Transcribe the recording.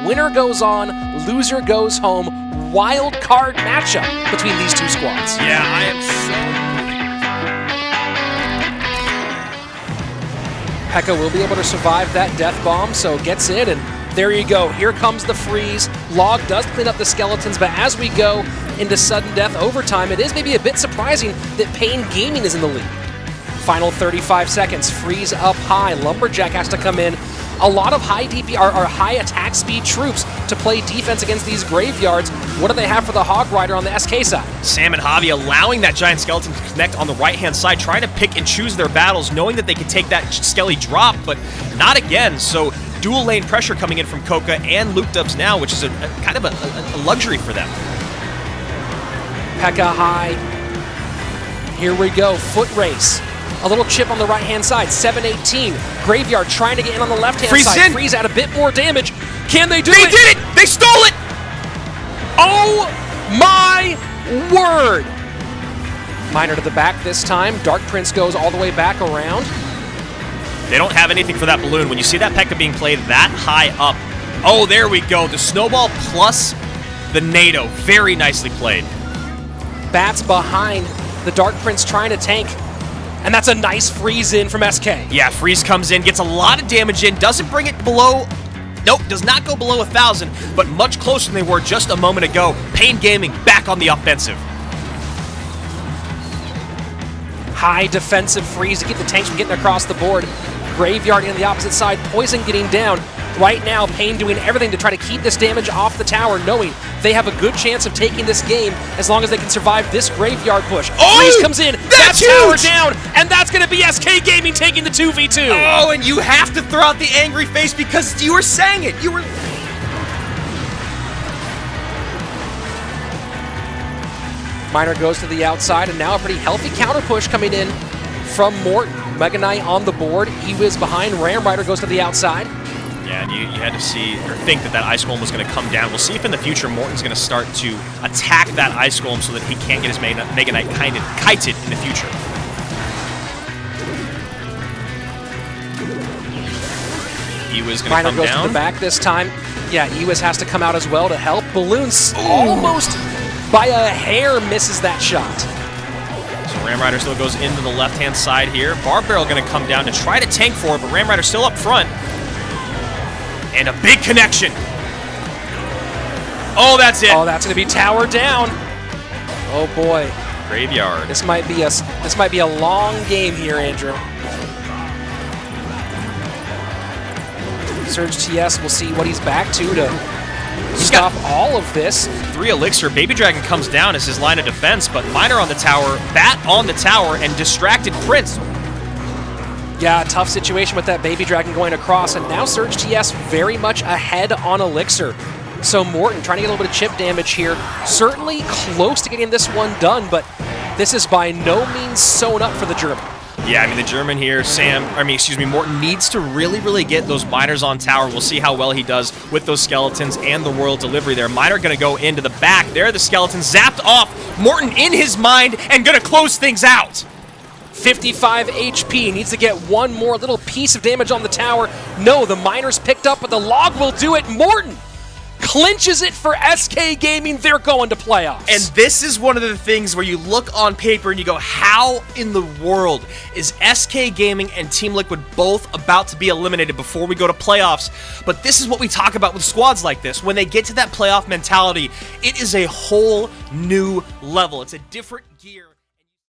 Winner goes on, loser goes home. Wild card matchup between these two squads. Yeah, I am so... Pekka will be able to survive that death bomb, so gets in, and there you go. Here comes the freeze. Log does clean up the skeletons, but as we go into sudden death overtime, it is maybe a bit surprising that PaiN Gaming is in the lead. Final 35 seconds, freeze up high. Lumberjack has to come in. A lot of high DPR or high attack speed troops to play defense against these graveyards. What do they have for the Hog Rider on the SK side? Sam and Javi allowing that giant skeleton to connect on the right-hand side, trying to pick and choose their battles, knowing that they could take that skelly drop, but not again. So dual lane pressure coming in from Coca and Luke Dubs now, which is a kind of a luxury for them. Pekka high. Here we go, foot race. A little chip on the right-hand side, 7-18. Graveyard trying to get in on the left-hand side. Freeze out a bit more damage. Can they do it? They did it! They stole it! Oh my word! Miner to the back this time. Dark Prince goes all the way back around. They don't have anything for that balloon. When you see that Pekka being played that high up, oh, there we go. The snowball plus the NATO. Very nicely played. Bats behind the Dark Prince trying to tank. And that's a nice freeze in from SK. Yeah, freeze comes in, gets a lot of damage in, doesn't bring it below, nope, does not go below 1,000, but much closer than they were just a moment ago. PaiN Gaming back on the offensive. High defensive freeze to keep the tanks from getting across the board. Graveyard in the opposite side, Poison getting down. Right now, PaiN doing everything to try to keep this damage off the tower, knowing they have a good chance of taking this game as long as they can survive this graveyard push. Oh, freeze comes in, that's tower huge! Down, and that's going to be SK Gaming taking the 2v2. Oh, and you have to throw out the angry face because you were saying it. You were... Miner goes to the outside, and now a pretty healthy counter push coming in from Morton. Mega Knight on the board, E-Wiz behind, Ram Rider goes to the outside. Yeah, and you had to see or think that Ice Golem was going to come down. We'll see if in the future Morton's going to start to attack that Ice Golem so that he can't get his Mega Knight kind of kited in the future. E-Wiz going to come goes down. To the back this time. Yeah, E-Wiz has to come out as well to help. Balloons almost by a hair misses that shot. So Ram Rider still goes into the left-hand side here. Barb Barrel going to come down to try to tank for it, but Ram Rider still up front. And a big connection. Oh, that's it. Oh, that's going to be tower down. Oh boy. Graveyard. This might be a long game here, Andrew. Surge TS, we'll see what he's back to stop all of this. 3 Elixir. Baby Dragon comes down as his line of defense, but Miner on the tower, Bat on the tower, and distracted Prince. Yeah, tough situation with that Baby Dragon going across, and now Surge TS very much ahead on Elixir. So Morton trying to get a little bit of chip damage here. Certainly close to getting this one done, but this is by no means sewn up for the German. Yeah, I mean, the German here, Morton needs to really get those Miners on tower. We'll see how well he does with those skeletons and the Royal delivery there. Miner going to go into the back. There, the skeletons zapped off. Morton in his mind and going to close things out. 55 HP, needs to get one more little piece of damage on the tower. No, the Miners picked up, but the Log will do it. Morton clinches it for SK Gaming. They're going to playoffs. And this is one of the things where you look on paper and you go, how in the world is SK Gaming and Team Liquid both about to be eliminated before we go to playoffs? But this is what we talk about with squads like this. When they get to that playoff mentality, it is a whole new level. It's a different gear.